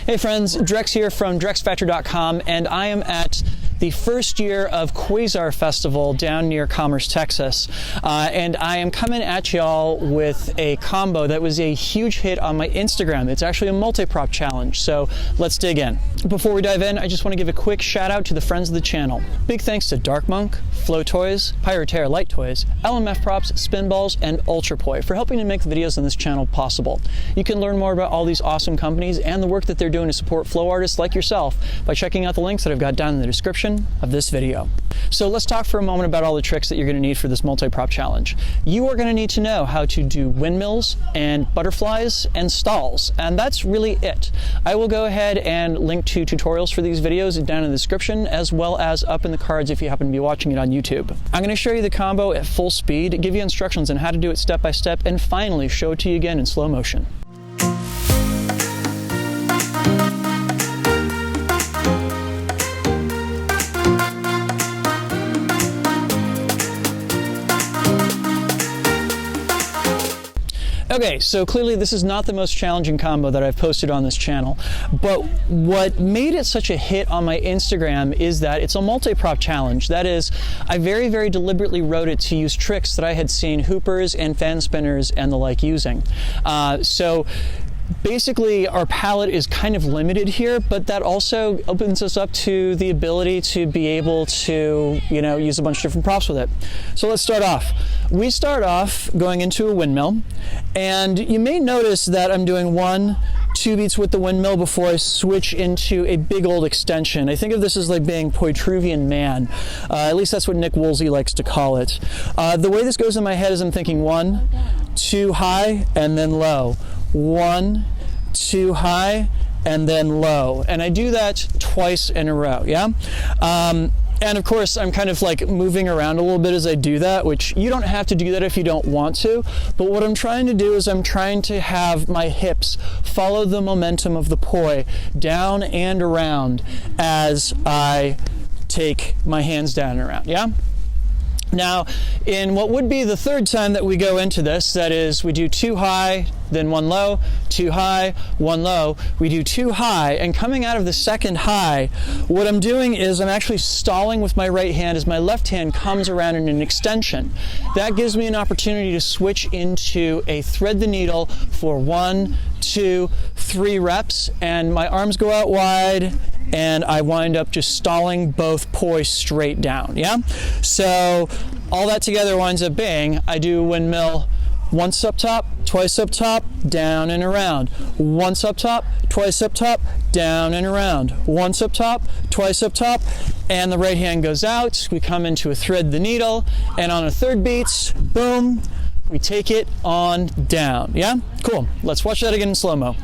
Hey friends, Drex here from DrexFactor.com, and I am at the first year of Quasar Festival down near Commerce, Texas. And I am coming at y'all with a combo that was a huge hit on my Instagram. It's actually a multi-prop challenge, so let's dig in. Before we dive in, I just want to give a quick shout out to the friends of the channel. Big thanks to Dark Monk, Flow Toys, Pyroterra Light Toys, LMF Props, Spinballs, and Ultrapoi for helping to make the videos on this channel possible. You can learn more about all these awesome companies and the work that they're doing to support flow artists like yourself by checking out the links that I've got down in the description of this video. So let's talk for a moment about all the tricks that you're going to need for this multi-prop challenge. You are going to need to know how to do windmills and butterflies and stalls, and that's really it. I will go ahead and link to tutorials for these videos down in the description, as well as up in the cards if you happen to be watching it on YouTube. I'm going to show you the combo at full speed, give you instructions on how to do it step by step, and finally show it to you again in slow motion. Okay, so clearly this is not the most challenging combo that I've posted on this channel, but what made it such a hit on my Instagram is that it's a multi-prop challenge. That is, I very, very deliberately wrote it to use tricks that I had seen hoopers and fan spinners and the like using. So basically, our palette is kind of limited here, but that also opens us up to the ability to be able to, use a bunch of different props with it. So let's start off. We start off going into a windmill, and you may notice that I'm doing 1-2 beats with the windmill before I switch into a big old extension. I think of this as like being Poitruvian man. At least that's what Nick Woolsey likes to call it. The way this goes in my head is I'm thinking 1, 2 high, and then low. 1, 2 high, and then low. And I do that twice in a row, yeah? And of course, I'm kind of like moving around a little bit as I do that, which you don't have to do that if you don't want to. But what I'm trying to do is I'm trying to have my hips follow the momentum of the poi down and around as I take my hands down and around, yeah? Now, in what would be the third time that we go into this, that is, we do 2 high, then 1 low, 2 high, 1 low. We do 2 high, and coming out of the second high, what I'm doing is I'm actually stalling with my right hand as my left hand comes around in an extension. That gives me an opportunity to switch into a thread the needle for 1, 2, 3 reps, and my arms go out wide, and I wind up just stalling both poi straight down, yeah? So all that together winds up being, I do windmill once up top, twice up top, down and around. Once up top, twice up top, down and around. Once up top, twice up top, and the right hand goes out. We come into a thread the needle, and on a third beats, boom, we take it on down, yeah? Cool, let's watch that again in slow-mo.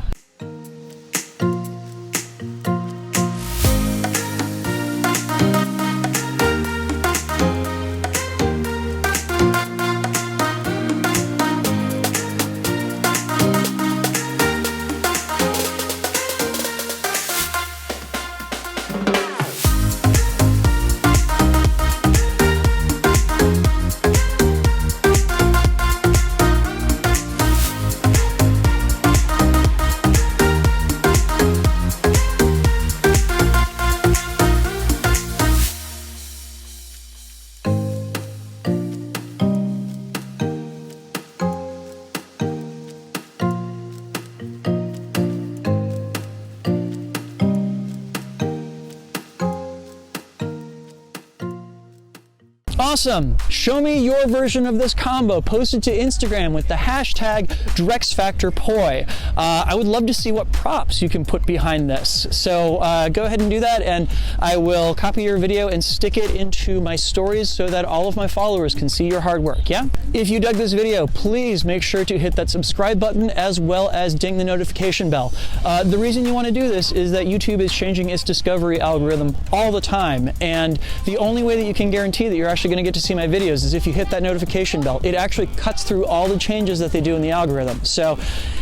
Awesome! Show me your version of this combo. Post it to Instagram with the hashtag DrexFactorPoi. I would love to see what props you can put behind this. So go ahead and do that, and I will copy your video and stick it into my stories so that all of my followers can see your hard work, yeah? If you dug this video, please make sure to hit that subscribe button as well as ding the notification bell. The reason you want to do this is that YouTube is changing its discovery algorithm all the time, and the only way that you can guarantee that you're actually going to get to see my videos is if you hit that notification bell. It actually cuts through all the changes that they do in the algorithm. So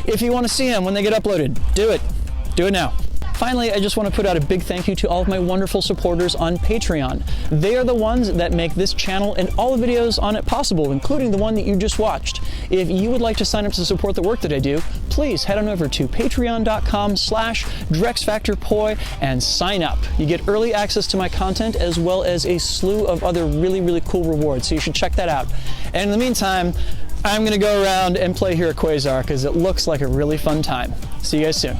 if you want to see them when they get uploaded, do it. Do it now. Finally, I just want to put out a big thank you to all of my wonderful supporters on Patreon. They are the ones that make this channel and all the videos on it possible, including the one that you just watched. If you would like to sign up to support the work that I do, please head on over to patreon.com/DrexFactorPoi and sign up. You get early access to my content as well as a slew of other really cool rewards, so you should check that out. And in the meantime, I'm going to go around and play here at Quasar because it looks like a really fun time. See you guys soon.